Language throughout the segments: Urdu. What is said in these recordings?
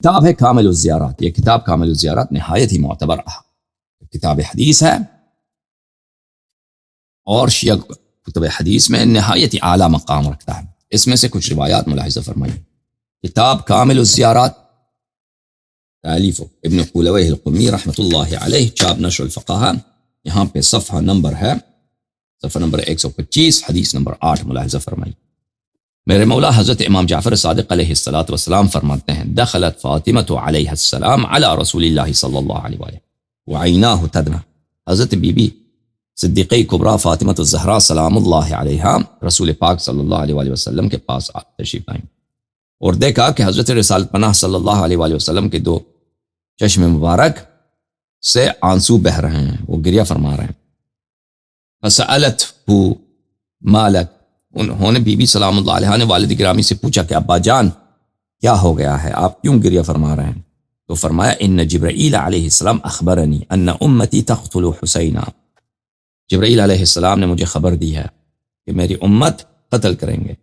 کتاب ہے کامل الزیارات. یہ کتاب کامل الزیارات نہایت ہی معتبر کتاب حدیث ہے، اور شیعہ کتب حدیث میں نہایت ہی اعلیٰ مقام رکھتا ہے. اس میں سے کچھ روایات ملاحظہ فرمائیے. کتاب کامل الزیارات تالیف ابن قولویہ القمی رحمۃ اللہ علیہ، چاپ نشر الفقہا. یہاں پہ صفحہ نمبر ہے، صفحہ نمبر 125، حدیث نمبر 8 ملاحظہ فرمائیے. میرے مولا حضرت امام جعفر صادق علیہ السلام فرماتے ہیں: دخلت فاطمۃ علیہ السلام علی رسول اللہ صلی اللہ علیہ وآلہ وعیناہ تدمع. حضرت بی بی صدیقہ کبریٰ فاطمۃ الزہرا سلام اللہ علیہا رسول پاک صلی اللہ علیہ وآلہ وسلم کے پاس تشریف لائیں اور دیکھا کہ حضرت رسالت پناہ صلی اللہ علیہ وآلہ وسلم کے دو چشم مبارک سے آنسو بہہ رہے ہیں، وہ گریہ فرما رہے ہیں. فسألتہ ما لک، انہوں نے بی بی سلام اللہ علیہ نے والد گرامی سے پوچھا کہ ابا جان کیا ہو گیا ہے، آپ کیوں گریہ فرما رہے ہیں؟ تو فرمایا: ان جبرائیل علیہ السلام اخبرنی ان امتی تقتل حسینا. جبرائیل علیہ السلام نے مجھے خبر دی ہے کہ میری امت قتل کریں گے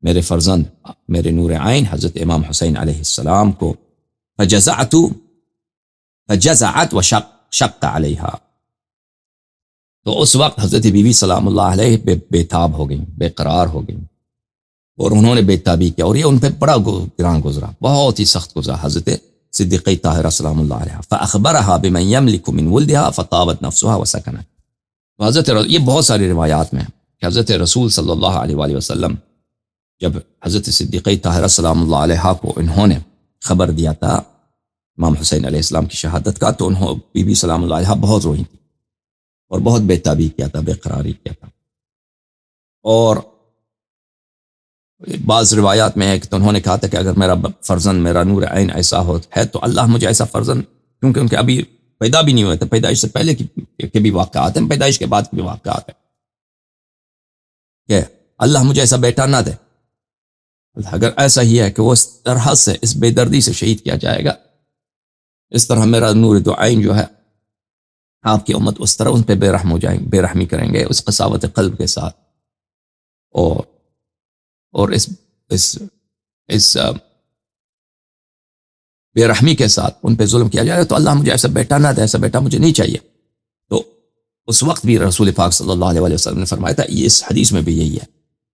میرے فرزند، میرے نور عین حضرت امام حسین علیہ السلام کو. فجزعت وشق علیہا. تو اس وقت حضرت بی بی سلام اللہ علیہ بے تاب ہو گئیں، بے قرار ہو گئیں، اور انہوں نے بے تابی کیا، اور یہ ان پہ بڑا گران گزرا، بہت ہی سخت گزرا. حضرت صدیقہ طاہرہ سلام اللہ علیہ فاخبرها بمن يملك من ولدها فطابت نفسها وسكنت. یہ بہت ساری روایات میں کہ حضرت رسول صلی اللہ علیہ وآلہ وسلم جب حضرت صدیقہ طاہرہ سلام اللہ علیہ کو انہوں نے خبر دیا تھا امام حسین علیہ السلام کی شہادت کا، تو انہوں بی بی سلام اللہ علیہ بہت روئی تھی اور بہت بے تابی کیا تھا، بے قراری کیا تھا. اور بعض روایات میں ہے کہ انہوں نے کہا تھا کہ اگر میرا فرزند، میرا نور عین ایسا ہے تو اللہ مجھے ایسا فرزند، کیونکہ ان کے ابھی پیدا بھی نہیں ہوئے تھے، پیدائش سے پہلے کے بھی واقعات ہیں، پیدائش کے بعد کے بھی واقعات ہیں، کہ اللہ مجھے ایسا بیٹا نہ دے. اگر ایسا ہی ہے کہ وہ اس طرح سے، اس بے دردی سے شہید کیا جائے گا، اس طرح میرا نور دو عین جو ہے آپ کی امت اس طرح ان پہ بے رحم ہو جائیں، بے رحمی کریں گے اس قساوت قلب کے ساتھ، اور اس بے رحمی کے ساتھ ان پہ ظلم کیا جائے گا، تو اللہ مجھے ایسا بیٹا نہ دے، ایسا بیٹا مجھے نہیں چاہیے. تو اس وقت بھی رسول پاک صلی اللہ علیہ وآلہ وسلم نے فرمایا تھا، یہ اس حدیث میں بھی یہی ہے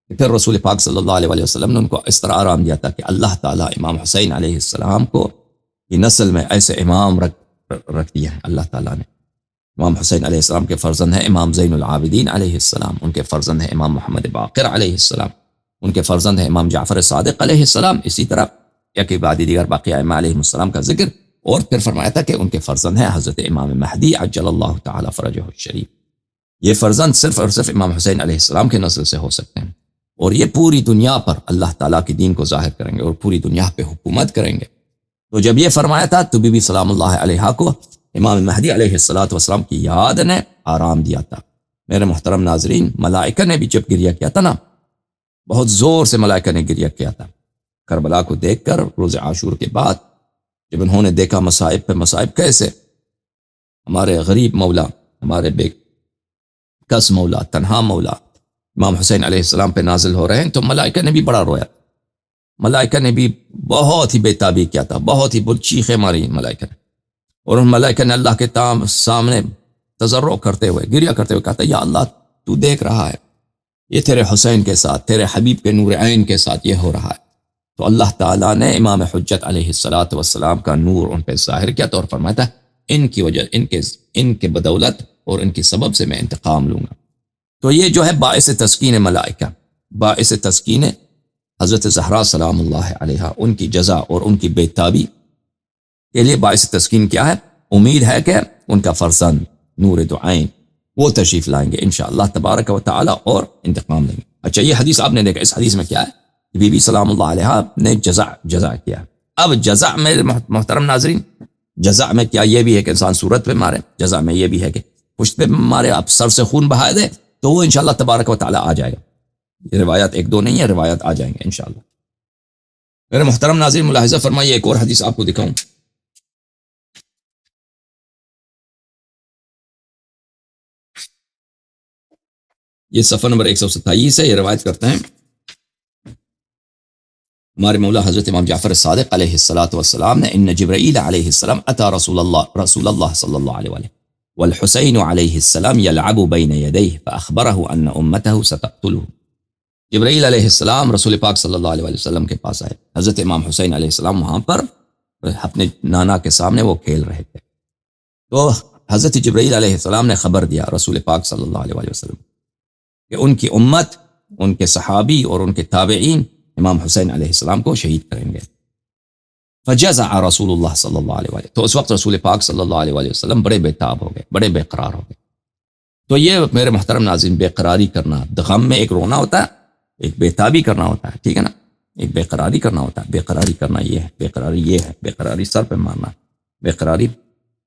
کہ پھر رسول پاک صلی اللہ علیہ وآلہ وسلم نے ان کو اس طرح آرام دیا تھا کہ اللہ تعالیٰ امام حسین علیہ السلام کو کی نسل میں ایسے امام رکھ دیا ہے. اللہ تعالیٰ نے امام حسین علیہ السلام کے فرزند ہیں امام زین العابدین علیہ السلام، ان کے فرزند ہیں امام محمد باقر علیہ السلام، ان کے فرزند ہیں امام جعفر صادق علیہ السلام. اسی طرح ایک بعد دیگر باقی ائمہ علیہ السلام کا ذکر، اور پھر فرمایا تھا کہ ان کے فرزند ہیں حضرت امام مہدی عجل اللہ تعالی فرجہ الشریف. یہ فرزند صرف اور صرف امام حسین علیہ السلام کے نسل سے ہو سکتے ہیں، اور یہ پوری دنیا پر اللہ تعالیٰ کی دین کو ظاہر کریں گے اور پوری دنیا پہ حکومت کریں گے. تو جب یہ فرمایا تھا تو بی بی سلام اللہ علیہ کو امام مہدی علیہ السلام کی یاد نے آرام دیا تھا. میرے محترم ناظرین، ملائکہ نے بھی جب گریہ کیا تھا نا، بہت زور سے ملائکہ نے گریہ کیا تھا کربلا کو دیکھ کر روز عاشور کے بعد، جب انہوں نے دیکھا مصائب پہ مصائب کیسے ہمارے غریب مولا، ہمارے بے کس مولا، تنہا مولا امام حسین علیہ السلام پہ نازل ہو رہے ہیں، تو ملائکہ نے بھی بڑا رویا. ملائکہ نے بھی بہت ہی بے تابی کیا تھا، بہت ہی چیخیں ماری ملائکہ نے، اور ان ملائکہ نے اللہ کے سامنے تضرع کرتے ہوئے، گریہ کرتے ہوئے کہا تھا: یا اللہ، تو دیکھ رہا ہے یہ تیرے حسین کے ساتھ، تیرے حبیب کے نور عین کے ساتھ یہ ہو رہا ہے. تو اللہ تعالیٰ نے امام حجت علیہ السلام کا نور ان پہ ظاہر کیا تھا اور فرمایا تھا ان کی وجہ، ان کے بدولت اور ان کی سبب سے میں انتقام لوں گا. تو یہ جو ہے باعث تسکین ملائکہ، باعث تسکین حضرت زہرا سلام اللہ علیہا، ان کی جزا اور ان کی بے تابی کے لیے باعث تسکین کیا ہے؟ امید ہے کہ ان کا فرزند نور دو عین وہ تشریف لائیں گے انشاءاللہ تبارک و تعالی اور انتقام لیں گے. اچھا، یہ حدیث آپ نے دیکھا، اس حدیث میں کیا ہے؟ بی بی سلام اللہ علیہ نے جزا کیا. اب جزا میں محترم ناظرین، جزا میں کیا یہ بھی ہے کہ انسان صورت پہ مارے، جزا میں یہ بھی ہے کہ پشت پہ مارے، آپ سر سے خون بہا دے، تو وہ انشاءاللہ تبارک و تعالی آ جائے گا. یہ روایات ایک دو نہیں ہے، روایات آ جائیں گے انشاءاللہ. میرے محترم ناظرین ملاحظہ فرمائیے، ایک اور حدیث آپ کو دکھاؤں. یہ صفحہ نمبر 127 ہے. یہ روایت کرتے ہیں ہمارے مولا حضرت امام جعفر الصادق علیہ الصلاۃ والسلام نے ان جبرائیل علیہ السلام اتا رسول اللہ صلی اللہ علیہ وآلہ والحسین علیہ السلام یلعب بین یدیہ فاخبرہ ان امتہ ستقتلہ. جبرائیل علیہ السلام رسول پاک صلی اللہ علیہ وسلم کے پاس آئے. حضرت امام حسین علیہ السلام وہاں پر اپنے نانا کے سامنے وہ کھیل رہے تھے. تو حضرت جبرائیل علیہ السلام نے خبر دیا رسول پاک صلی اللہ علیہ وسلم کہ ان کی امت، ان کے صحابی اور ان کے تابعین امام حسین علیہ السلام کو شہید کریں گے. فجزع رسول اللہ صلی اللہ علیہ وسلم، تو اس وقت رسول پاک صلی اللہ علیہ وسلم بڑے بے تاب ہو گئے، بڑے بے قرار ہو گئے. تو یہ میرے محترم ناظرین بے قراری کرنا، غم میں ایک رونا ہوتا ہے، ایک بے تابی کرنا ہوتا ہے، ٹھیک ہے نا، ایک بے قراری کرنا ہوتا ہے. بے قراری کرنا یہ ہے، بے قراری یہ ہے، بے قراری سر پہ مارنا ہے، بے قراری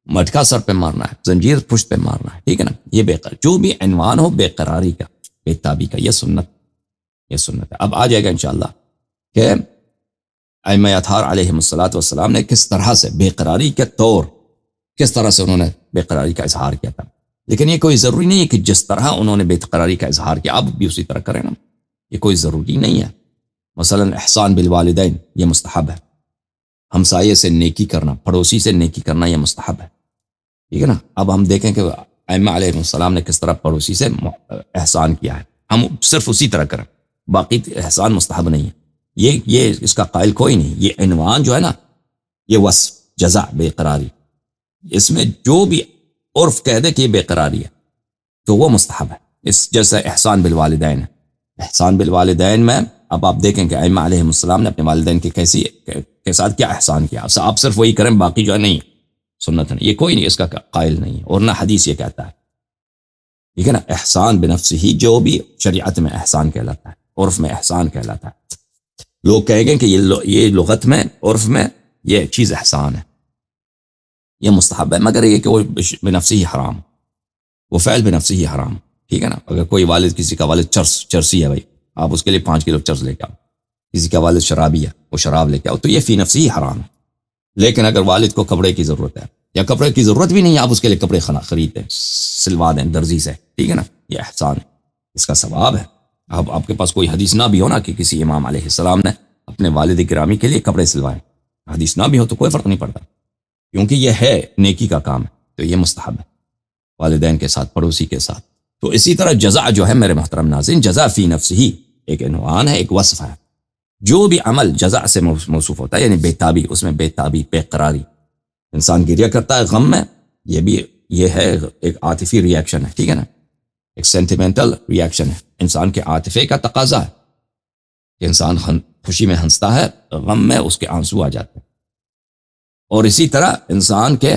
مٹکا سر پہ مارنا ہے، زنجیر پشت پہ مارنا ہے، ٹھیک ہے نا. یہ بے قراری جو بھی عنوان ہو بے قراری کا، بے تابی کا، یہ سنت ہے. اب آ جائے گا انشاءاللہ کہ ائمہ اطہار علیہم الصلوۃ والسلام نے کس طرح سے بے قراری کے طور، کس طرح سے انہوں نے بے قراری کا اظہار کیا تھا. لیکن یہ کوئی ضروری نہیں ہے کہ جس طرح انہوں نے بے قراری کا اظہار کیا آپ بھی اسی طرح کریں نا، یہ کوئی ضروری نہیں ہے. مثلا احسان بالوالدین یہ مستحب ہے، ہمسائے سے نیکی کرنا، پڑوسی سے نیکی کرنا یہ مستحب ہے، ٹھیک ہے نا. اب ہم دیکھیں کہ ائمہ علیہ السلام نے کس طرح پڑوسی سے احسان کیا ہے، ہم صرف اسی طرح کریں، باقی احسان مستحب نہیں ہے. یہ اس کا قائل کوئی نہیں. یہ عنوان جو ہے نا، یہ وصف جزا بے قراری، اس میں جو بھی عرف کہہ دے کہ یہ بے قراری ہے تو وہ مستحب ہے. اس جیسے احسان بالوالدین ہے. احسان بالوالدین میں اب آپ دیکھیں کہ ائمہ علیہ السلام نے اپنے والدین کے ساتھ کیا احسان کیا. آپ صرف وہی کریں، باقی جو ہے نہیں، سنت نہیں، یہ کوئی نہیں اس کا قائل نہیں ہے، اور نہ حدیث یہ کہتا ہے، ٹھیک ہے نا. احسان بنفسہ ہی جو بھی شریعت میں احسان کہلاتا ہے، عرف میں احسان کہلاتا ہے. لوگ کہیں گے کہ یہ لغت میں، عرف میں یہ چیز احسان ہے، یہ مستحب ہے، مگر یہ کہ وہ بنفسہ ہی حرام، وہ فعل بنفسہ ہی حرام، ٹھیک ہے نا. اگر کوئی والد، کسی کا والد چرسی ہے بھائی، آپ اس کے لیے 5 کلو چرس لے کے آؤ. کسی کا والد شرابی ہے، وہ شراب لے کے آؤ، تو یہ فی نفسی ہی حرام ہے. لیکن اگر والد کو کپڑے کی ضرورت ہے، یا کپڑے کی ضرورت بھی نہیں، آپ اس کے لیے کپڑے خریدیں، سلوا دیں درزی سے، ٹھیک ہے نا، یہ احسان ہے، اس کا ثواب ہے. اب آپ کے پاس کوئی حدیث نہ بھی ہو نا کہ کسی امام علیہ السلام نے اپنے والد گرامی کے لیے کپڑے سلوائے، حدیث نہ بھی ہو تو کوئی فرق نہیں پڑتا، کیونکہ یہ ہے نیکی کا کام ہے، تو یہ مستحب ہے والدین کے ساتھ، پڑوسی کے ساتھ. تو اسی طرح جزا جو ہے میرے محترم ناظرین، جزا فی نفسہ ہی ایک عنوان ہے، ایک وصف ہے. جو بھی عمل جزا سے موصوف ہوتا ہے، یعنی بے تابی، اس میں بے تابی، بے قراری، انسان گریہ کرتا ہے غم میں، یہ ہے ایک عاطفی ری ایکشن ہے، ٹھیک ہے نا، ایک سینٹیمنٹل ری ایکشن ہے، انسان کے عاطفے کا تقاضا ہے کہ انسان خوشی میں ہنستا ہے، غم میں اس کے آنسو آ جاتے ہیں. اور اسی طرح انسان کے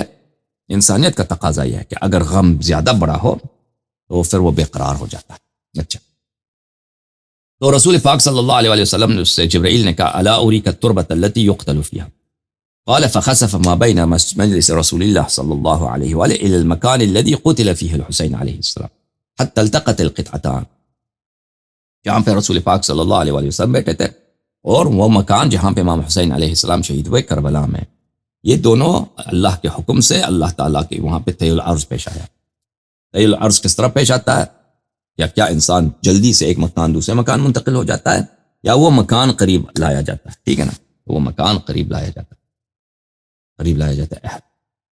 انسانیت کا تقاضا یہ ہے کہ اگر غم زیادہ بڑا ہو تو پھر وہ بے قرار ہو جاتا ہے. اچھا، تو رسول پاک صلی اللہ علیہ وسلم نے اس سے جبرائیل نے کہا الا اریک التربۃ التي يقتل فيها قال فخسف ما بين مجلس رسول الله صلی اللہ علیہ وآلہ الى المكان الذي قتل فيه الحسین علیہ السلام حتى التقت القطعتان. جہاں پہ رسول پاک صلی اللہ علیہ وآلہ وسلم بیٹھے تھے اور وہ مکان جہاں پہ امام حسین علیہ السلام شہید ہوئے کربلا میں، یہ دونوں اللہ کے حکم سے اللہ تعالیٰ کے وہاں پہ طی العرض پیش آیا. طی العرض کس طرح پیش آتا ہے؟ یا کیا انسان جلدی سے ایک مکان دوسرے مکان منتقل ہو جاتا ہے، یا وہ مکان قریب لایا جاتا ہے، ٹھیک ہے نا، وہ مکان قریب لایا جاتا ہے، قریب لایا جاتا ہے،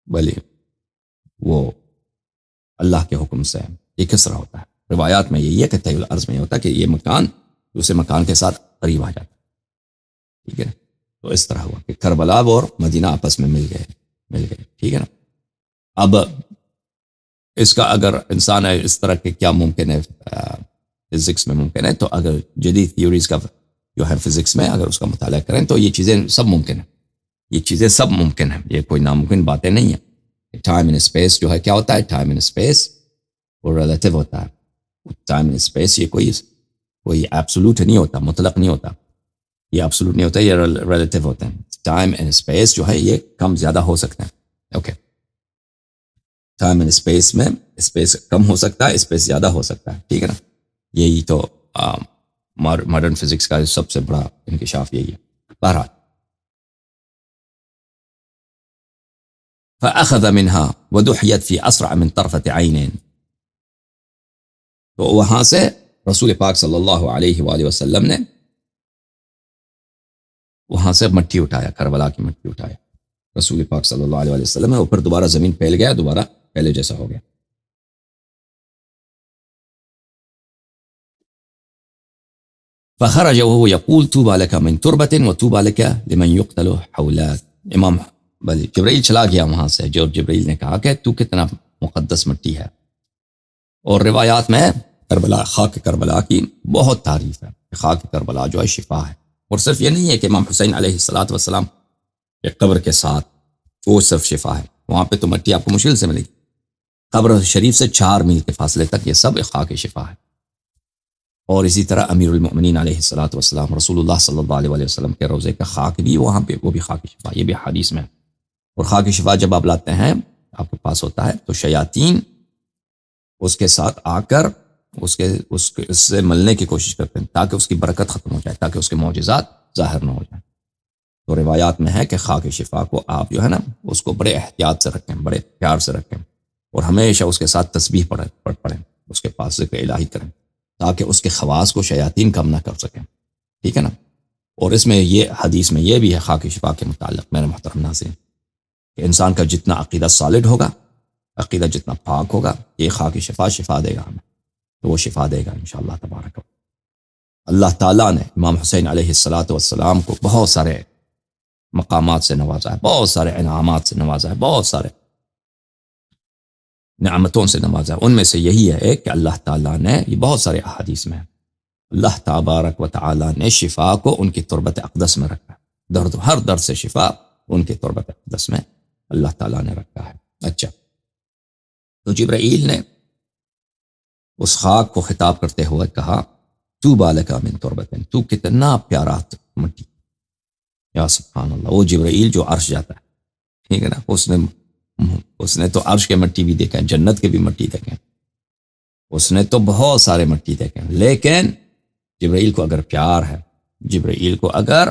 بھلے وہ اللہ کے حکم سے. یہ کس طرح ہوتا ہے؟ روایات میں یہی ہے کہ طی العرض میں یہ ہوتا ہے کہ یہ مکان دوسرے مکان کے ساتھ قریب آ جاتا ہے، ٹھیک ہے نا. تو اس طرح ہوا کہ کربلا اور مدینہ آپس میں مل گئے، ٹھیک ہے نا. اب اس کا اگر انسان ہے اس طرح کے کیا ممکن ہے فزکس میں ممکن ہے، تو اگر جدید تھیوریز کا جو ہے فزکس میں اگر اس کا مطالعہ کریں تو یہ چیزیں سب ممکن ہیں، یہ چیزیں سب ممکن ہیں، یہ کوئی ناممکن باتیں نہیں ہیں. ٹائم اینڈ اسپیس جو ہے کیا ہوتا ہے؟ ٹائم اینڈ اسپیس وہ ریلیٹیو ہوتا ہے. ٹائم اینڈ اسپیس یہ کوئی ایبسولوٹ نہیں ہوتا، مطلق نہیں ہوتا، یہ ایبسولوٹ نہیں ہوتا، یہ ریلیٹیو ہوتے ہیں. ٹائم اینڈ اسپیس جو ہے یہ کم زیادہ ہو سکتے ہیں. اوکے، ٹائم اینڈ اسپیس میں اسپیس کم ہو سکتا ہے، اسپیس زیادہ ہو سکتا ہے، ٹھیک ہے نا. یہی تو ماڈرن فزکس کا سب سے بڑا انکشاف یہی ہے. بہرحال فأخذ منها ودحيت في أسرع من طرفة عين، تو وہاں سے رسول پاک صلی اللہ علیہ وآلہ وسلم نے وہاں سے مٹی اٹھایا، کربلا کی مٹی اٹھایا رسول پاک صلی اللہ علیہ وسلم ہے، اوپر دوبارہ زمین پھیل گیا، دوبارہ پہلے جیسا ہو گیا. فخرج وهو يقول طوبى لك من تربة وطوبى لك لمن يقتل حولاك. امام جبرائیل چلا گیا وہاں سے، جو جبرائیل نے کہا کہ تو کتنا مقدس مٹی ہے. اور روایات میں کربلا، خاک کربلا کی بہت تعریف ہے. خاک کربلا جو ہے شفا ہے. اور صرف یہ نہیں ہے کہ امام حسین علیہ الصلوۃ والسلام کے قبر کے ساتھ وہ صرف شفا ہے، وہاں پہ تو مٹی آپ کو مشکل سے ملے گی. قبر شریف سے 4 میل کے فاصلے تک یہ سب خاک شفا ہے. اور اسی طرح امیر المؤمنین علیہ الصلوۃ والسلام رسول اللہ صلی اللہ علیہ وسلم کے روضے کا خاک بھی وہاں پہ، وہ بھی خاک شفا، یہ بھی حدیث میں. اور خاک شفا جب آپ لاتے ہیں آپ کے پاس ہوتا ہے تو شیاطین اس کے ساتھ آ کر اس سے ملنے کی کوشش کرتے ہیں تاکہ اس کی برکت ختم ہو جائے، تاکہ اس کے معجزات ظاہر نہ ہو جائیں. تو روایات میں ہے کہ خاک شفا کو آپ جو ہے نا اس کو بڑے احتیاط سے رکھیں، بڑے پیار سے رکھیں، اور ہمیشہ اس کے ساتھ تسبیح پڑھیں، اس کے پاس ذکر الہی کریں تاکہ اس کے خواص کو شیاطین کم نہ کر سکیں. ٹھیک ہے نا. اور اس میں یہ حدیث میں یہ بھی ہے خاک شفا کے متعلق میرے محترم ناظرین کہ انسان کا جتنا عقیدہ سالڈ ہوگا، عقیدہ جتنا پاک ہوگا، یہ خاک شفا دے گا ہمیں، تو وہ شفا دے گا انشاءاللہ تبارک. اللہ تعالیٰ نے امام حسین علیہ الصلوۃ والسلام کو بہت سارے مقامات سے نوازا ہے، بہت سارے انعامات سے نوازا ہے، بہت سارے نعمتوں سے نوازا ہے. ان میں سے یہی ہے کہ اللہ تعالیٰ نے، یہ بہت سارے احادیث میں اللہ تبارک و تعالیٰ نے شفا کو ان کی تربت اقدس میں رکھا ہے. ہر درد سے شفا ان کی تربت اقدس میں اللہ تعالیٰ نے رکھا ہے. اچھا، تو جبرائیل نے اس خاک کو خطاب کرتے ہوئے کہا طوبی لک من تربۃ، تو کتنا پیارا مٹی. یا سبحان اللہ، وہ جبرائیل جو عرش جاتا ہے، ٹھیک ہے نا، اس نے تو عرش کے مٹی بھی دیکھا، جنت کے بھی مٹی دیکھیں، اس نے تو بہت سارے مٹی دیکھیں، لیکن جبرائیل کو اگر پیار ہے، جبرائیل کو اگر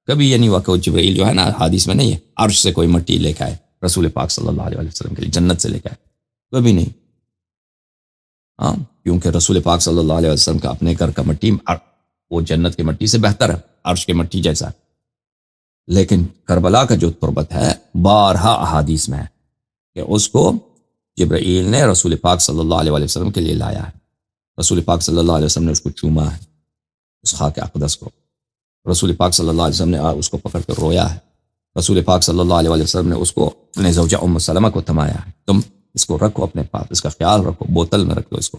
کبھی یہ نہیں ہوا کہ وہ جبرائیل جو ہے نا حدیث میں نہیں ہے عرش سے کوئی مٹی لے کے آئے رسول پاک صلی اللہ علیہ وسلم کے لیے، جنت سے لے کے آئے، کبھی نہیں. ہاں، کیونکہ رسول پاک صلی اللہ علیہ وسلم کا اپنے گھر کا مٹی وہ جنت کی مٹی سے بہتر ہے، عرش کی مٹی جیسا ہے. لیکن کربلا کا جو تربت ہے بارہا احادیث میں ہے کہ اس کو جبرائیل نے رسول پاک صلی اللہ علیہ وسلم کے لیے لایا ہے. رسول پاک صلی اللہ علیہ وسلم نے اس کو چوما ہے، اس خاک اقدس کو. رسول پاک صلی اللہ علیہ وسلم نے اس کو پکڑ کر رویا ہے. رسول پاک صلی اللہ علیہ وسلم نے اس کو اپنے زوجہ ام سلمہ کو تھمایا ہے، تم اس کو رکھو اپنے پاس، اس کا خیال رکھو، بوتل میں رکھ دو اس کو،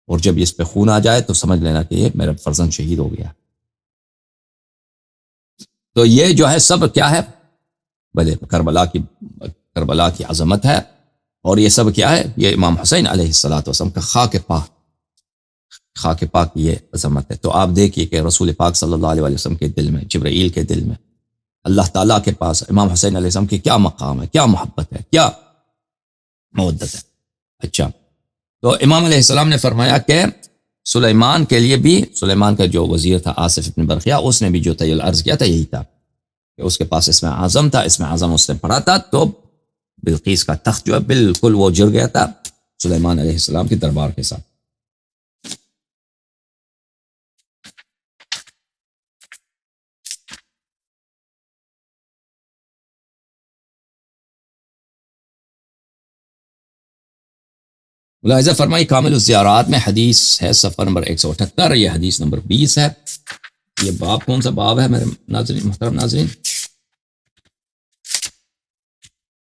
اور جب اس پہ خون آ جائے تو سمجھ لینا کہ یہ میرا فرزند شہید ہو گیا. تو یہ جو ہے سب کیا ہے؟ بھلے کربلا کی عظمت ہے، اور یہ سب کیا ہے؟ یہ امام حسین علیہ السلام کا خاک پاک کی یہ عظمت ہے. تو آپ دیکھیے کہ رسول پاک صلی اللہ علیہ وسلم کے دل میں، جبرائیل کے دل میں، اللہ تعالیٰ کے پاس امام حسین علیہ السلام کی کیا مقام ہے، کیا محبت ہے، کیا مودت ہے. اچھا، تو امام علیہ السلام نے فرمایا کہ سلیمان کے لیے بھی، سلیمان کا جو وزیر تھا آصف ابن برقیہ، اس نے بھی جو تیل عرض کیا تھا یہی تھا کہ اس کے پاس اسم اعظم تھا، اسم اعظم اس نے پڑھا تھا تو بلقیس کا تخت جو ہے بالکل وہ جڑ گیا تھا سلیمان علیہ السلام کے دربار کے ساتھ. ملاحظہ فرمائی کامل الزیارات میں حدیث ہے صفحہ نمبر 178، یہ حدیث نمبر 20 ہے. یہ باب کون سا باب ہے میرے ناظرین، محترم ناظرین؟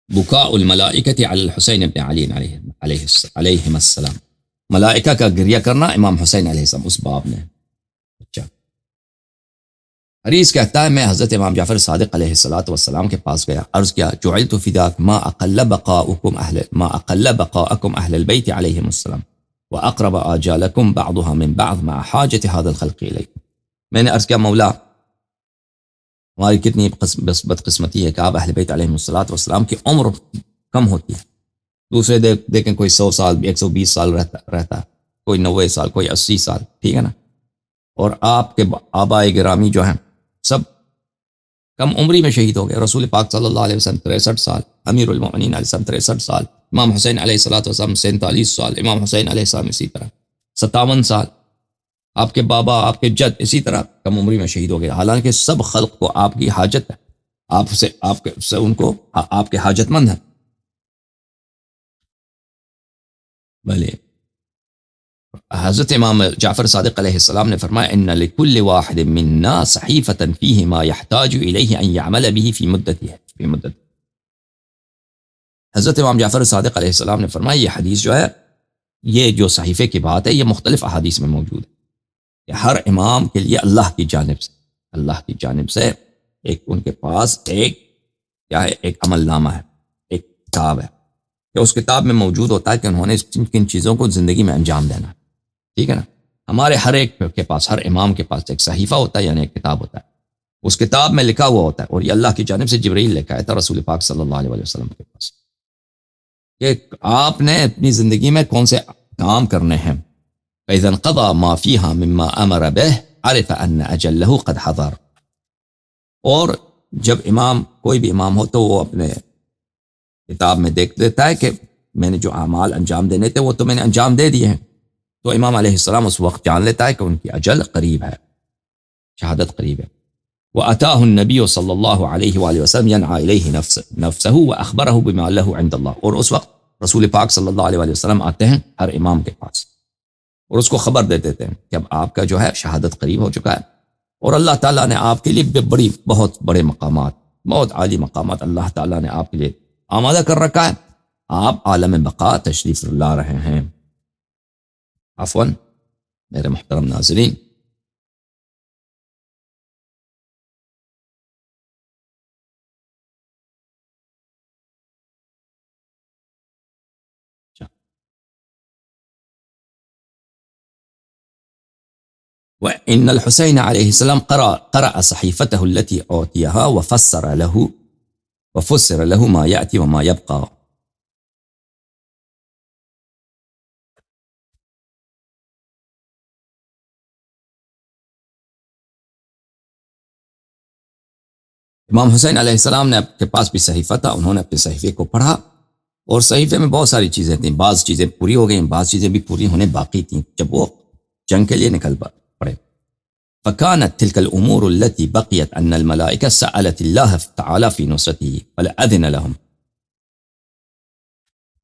بکاء الملائکۃ علی الحسین بن علی علیہم السلام، ملائکہ کا گریہ کرنا امام حسین علیہ السلام، اس باب میں. اچھا، حدیث کہتا ہے میں حضرت امام جعفر صادق علیہ السلام کے پاس گیا، عرض کیا جعلت فداک ما اقل بقاءکم اہل البیت علیہم السلام واقرب آجالکم بعضها من بعض مع حاجت هذا الخلق الیکم. میں نے عرض کیا مولا ہماری کتنی بدقسمتی ہے کہ آپ اہل بیت علیہم السلام کی عمر کم ہوتی ہے. دوسرے دیکھیں کوئی 100 سال 120 سال رہتا ہے، کوئی 90 سال، کوئی 80 سال، ٹھیک ہے نا. اور آپ کے آباء گرامی جو ہیں سب کم عمری میں شہید ہو گئے. رسول پاک صلی اللہ علیہ وسلم 63 سال، امیر المؤمنین علیہ السلام 63 سال، امام حسین علیہ السلام 47 سال، امام حسین علیہ السلام اسی طرح 57 سال. آپ کے بابا، آپ کے جد اسی طرح کم عمری میں شہید ہو گئے، حالانکہ سب خلق کو آپ کی حاجت ہے، آپ سے ان کو آپ کے حاجت مند ہیں. بھلے حضرت امام جعفر صادق علیہ السلام نے فرمایا ان لكل واحد منا صحیفة فیہ ما يحتاج الیہ ان يعمل به فی مدت. حضرت امام جعفر صادق علیہ السلام نے فرمایا یہ حدیث جو ہے، یہ جو صحیفے کی بات ہے، یہ مختلف احادیث میں موجود ہے کہ ہر امام کے لیے اللہ کی جانب سے ایک ان کے پاس ایک کیا ہے، ایک عمل نامہ ہے، ایک کتاب ہے کہ اس کتاب میں موجود ہوتا ہے کہ انہوں نے کن چیزوں کو زندگی میں انجام دینا ہے. ٹھیک ہے نا. ہمارے ہر ایک کے پاس، ہر امام کے پاس ایک صحیفہ ہوتا ہے، یعنی ایک کتاب ہوتا ہے. اس کتاب میں لکھا ہوا ہوتا ہے، اور یہ اللہ کی جانب سے جبرائیل لے کے آیا تھا رسول پاک صلی اللہ علیہ وسلم کے پاس کہ آپ نے اپنی زندگی میں کون سے کام کرنے ہیں. فَإِذَا انْقَضَى مَا فِيهَا مِمَّا أَمَرَ بِهِ عَرِفَ أَنَّ أَجَلَّهُ قَدْ حَضَرَ. اور جب کوئی بھی امام ہو تو وہ اپنے کتاب میں دیکھ لیتا ہے کہ میں نے جو اعمال انجام دینے تھے وہ تو میں نے انجام دے دیے ہیں. تو امام علیہ السلام اس وقت جان لیتا ہے کہ ان کی اجل قریب ہے، شہادت قریب ہے. وَأَتَاهُ النَّبِيُّ صلی اللہ علیہ وآلہ وسلم يَنْعَى إِلَيْهِ نَفْسَهُ وَأَخْبَرَهُ بِمَا لَهُ عِنْدَ اللَّهِ. اور اس وقت رسول پاک صلی اللہ علیہ وآلہ وسلم آتے ہیں ہر امام کے پاس اور اس کو خبر دے دیتے ہیں کہ اب آپ کا جو ہے شہادت قریب ہو چکا ہے، اور اللہ تعالیٰ نے آپ کے لیے بہت بڑے مقامات، بہت عالی مقامات اللہ تعالیٰ نے آپ کے لیے آمادہ کر رکھا ہے. آپ عالم بقا تشریف لا رہے ہیں. عفواً میرے محترم ناظرین، وإن الحسين عليه السلام قرأ صحيفته التي أعطيها وفسر له ما يأتي وما يبقى. امام حسین علیہ السلام نے کے پاس بھی صحیفہ تھا، انہوں نے اپنے صحیفے کو پڑھا، اور صحیفے میں بہت ساری چیزیں تھیں. بعض چیزیں پوری ہو گئیں، بعض چیزیں بھی پوری ہونے باقی تھیں جب وہ جنگ کے لیے نکل پڑے. فكانت تلك الأمور التي بقيت أن الملائكة سألت الله تعالى في نصرته فلأذن لهم.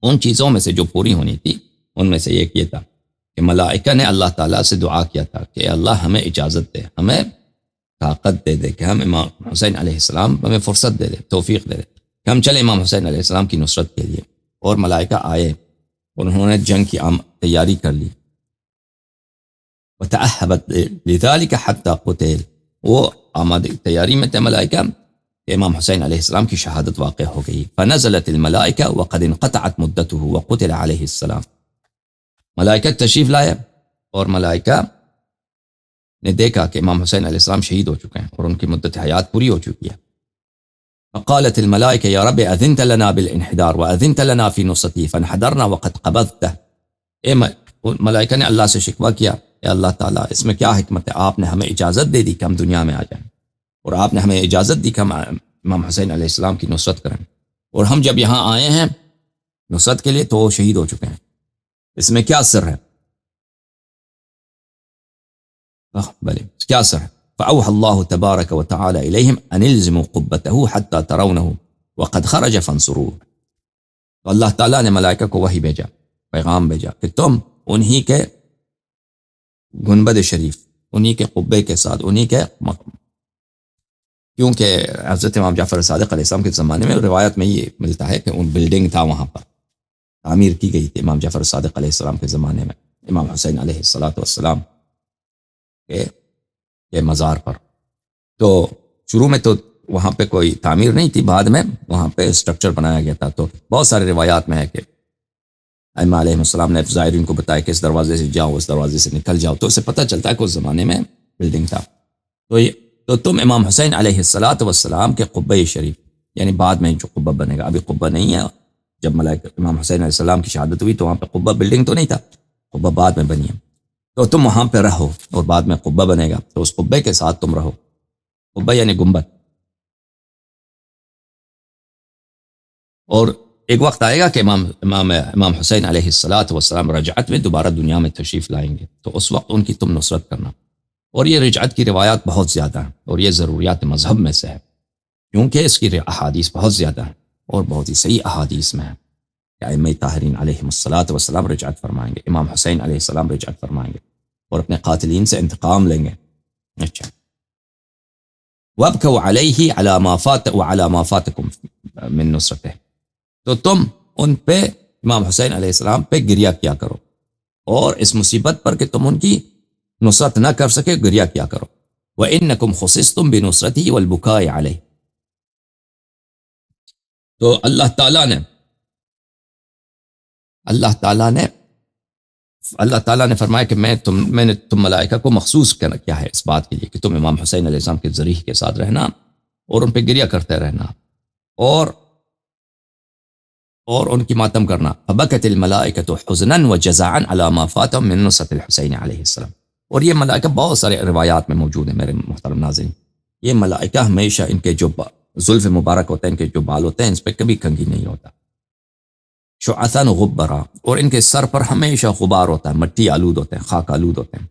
ان چیزوں میں سے جو پوری ہونی تھی ان میں سے ایک یہ تھا کہ ملائکہ نے اللہ تعالیٰ سے دعا کیا تھا کہ اللہ ہمیں اجازت دے، ہمیں طاقت دے کہ ہم امام حسین علیہ السلام ہمیں فرصت دے توفیق دے کہ ہم چلے امام حسین علیہ السلام کی نصرت کے لیے. اور ملائکہ آئے اور انہوں نے جنگ کی تیاری کر لی. وتأهبت لذلك حتى قتل. وہ آمادہ تیاری میں تھے ملائکہ کہ امام حسین علیہ السلام کی شہادت واقع ہو گئی. فنزلت الملائکہ وقد انقطعت مدته وقتل علیہ السلام. ملائکہ تشریف لائے اور ملائکہ نے دیکھا کہ امام حسین علیہ السلام شہید ہو چکے ہیں اور ان کی مدت حیات پوری ہو چکی ہے. فقالت الملائکہ یا رب اذنت لنا بالانحدار واذنت لنا في نصرته فانحدرنا وقد قبضته. ملائکہ نے اللہ سے شکوہ کیا کہ اللہ تعالیٰ اس میں کیا حکمت ہے، آپ نے ہمیں اجازت دے دی کہ ہم دنیا میں آ جائیں، اور آپ نے ہمیں اجازت دی کہ ہم امام حسین علیہ السلام کی نصرت کریں، اور ہم جب یہاں آئے ہیں نصرت کے لیے تو وہ شہید ہو چکے ہیں. اس میں کیا سر ہے؟ بلے کیا سر ہے؟ فأوحى الله تبارك وتعالى إليهم أن الزموا قبته حتى ترونه وقد خرج فانصروه. تو اللہ تعالیٰ نے ملائکہ کو وحی بھیجا، پیغام بھیجا کہ تم انہی کے گنبد شریف، انہی کے قبے کے ساتھ، انہی کے کیونکہ حضرت امام جعفر صادق علیہ السلام کے زمانے میں روایت میں یہ ملتا ہے کہ ان بلڈنگ تھا وہاں پر تعمیر کی گئی تھی امام جعفر صادق علیہ السلام کے زمانے میں، امام حسین علیہ السلام کے مزار پر. تو شروع میں تو وہاں پہ کوئی تعمیر نہیں تھی، بعد میں وہاں پہ اسٹرکچر بنایا گیا تھا. تو بہت سارے روایات میں ہے کہ ائمہ علیہ السلام نے زائرین کو بتایا کہ اس دروازے سے جاؤ، اس دروازے سے نکل جاؤ، تو اسے پتہ چلتا ہے کہ اس زمانے میں بلڈنگ تھا. تو تم امام حسین علیہ السلام کے قبہ شریف، یعنی بعد میں جو قبہ بنے گا، ابھی قبہ نہیں ہے. جب ملائکہ امام حسین علیہ السلام کی شہادت ہوئی تو وہاں پہ قبہ بلڈنگ تو نہیں تھا، قبہ بعد میں بنی ہے. تو تم وہاں پہ رہو اور بعد میں قبہ بنے گا تو اس قبے کے ساتھ تم رہو. قبہ یعنی گنبد. اور ایک وقت آئے گا کہ امام حسین علیہ السلام رجعت میں دوبارہ دنیا میں تشریف لائیں گے، تو اس وقت ان کی تم نصرت کرنا۔ اور یہ رجعت کی روایات بہت زیادہ ہیں، اور یہ ضروریات مذہب میں سے ہے، کیونکہ اس کی احادیث بہت زیادہ ہیں اور بہت ہی صحیح احادیث میں ہے کہ ائمہ طاہرین علیہم السلام رجعت فرمائیں گے، امام حسین علیہ السلام رجعت فرمائیں گے اور اپنے قاتلین سے انتقام لیں گے۔ اچھا، وَابْكَوْا عَلَيْهِ عَلَى مَا فَاتَ وَعَلَى مَا فَاتَكُمْ مِن نُصْرَتِهِ، تو تم ان پہ، امام حسین علیہ السلام پہ گریہ کیا کرو، اور اس مصیبت پر کہ تم ان کی نصرت نہ کر سکے گریہ کیا کرو۔ وَإِنَّكُمْ خُصِصْتُمْ بِنُصْرَتِهِ وَالْبُكَاءِ عَلَيْهِ، تو اللہ تعالیٰ نے فرمایا کہ میں نے تم ملائکہ کو مخصوص کیا ہے اس بات کے لیے کہ تم امام حسین علیہ السلام کے ذریح کے ساتھ رہنا اور ان پہ گریہ کرتے رہنا اور ان کی ماتم کرنا۔ فبکت الملائکۃ حزنا وجزعا علی ما فاتهم من نصرۃ الحسین علیہ السلام، اور یہ ملائکہ بہت سارے روایات میں موجود ہیں میرے محترم ناظرین، یہ ملائکہ ہمیشہ ان کے جو زلف مبارک ہوتے ہیں، ان کے جو بال ہوتے ہیں، اس پہ کبھی کنگھی نہیں ہوتا، شعثا غبرا، اور ان کے سر پر ہمیشہ غبار ہوتا ہے، مٹی آلود ہوتے ہیں، خاک آلود ہوتے ہیں،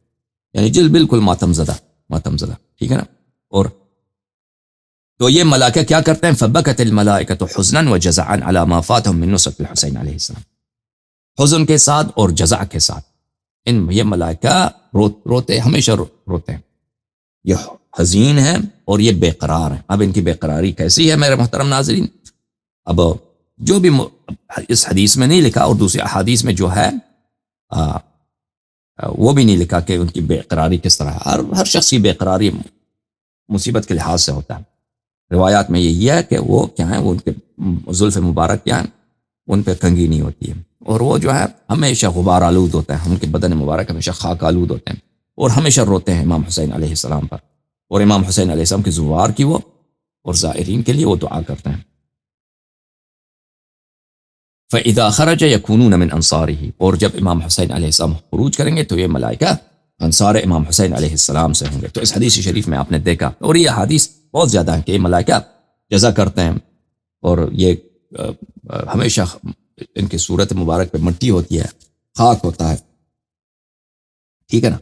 یعنی جلد بالکل ماتم زدہ، ٹھیک ہے نا۔ اور تو یہ ملائکہ کیا کرتے ہیں؟ فبکت الملائکۃ حزنا وجزعا علی ما فاتهم من نصرۃ الحسین علیہ السلام، حزن کے ساتھ اور جزع کے ساتھ یہ ملائکہ روتے، ہمیشہ روتے ہیں، یہ حزین ہیں اور یہ بے قرار ہیں۔ اب ان کی بے قراری کیسی ہے میرے محترم ناظرین؟ اب جو بھی اس حدیث میں نہیں لکھا اور دوسری احادیث میں جو ہے وہ بھی نہیں لکھا کہ ان کی بے قراری کس طرح ہے۔ ہر شخص کی بے قراری مصیبت کے لحاظ سے ہوتا ہے۔ روایات میں یہی ہے کہ وہ کیا ہیں، وہ ان کے زلف مبارک کیا ہیں، ان پہ کنگھی نہیں ہوتی ہے، اور وہ جو ہے ہمیشہ غبار آلود ہوتا ہے، ان کے بدن مبارک ہمیشہ خاک آلود ہوتے ہیں، اور ہمیشہ روتے ہیں امام حسین علیہ السلام پر، اور امام حسین علیہ السلام کے زوار کی وہ اور زائرین کے لیے وہ دعا کرتے ہیں۔ فَإِذَا خَرَجَ يَكُونُونَ مِنْ أَنصَارِهِ، اور جب امام حسین علیہ السلام خروج کریں گے تو یہ ملائکہ انصار امام حسین علیہ السلام سے ہوں گے۔ تو اس حدیث شریف میں آپ نے دیکھا، اور یہ حدیث بہت زیادہ ہے کہ یہ ملائکہ جزا کرتے ہیں، اور یہ ہمیشہ ان کی صورت مبارک پہ مٹی ہوتی ہے، خاک ہوتا ہے، ٹھیک ہے نا۔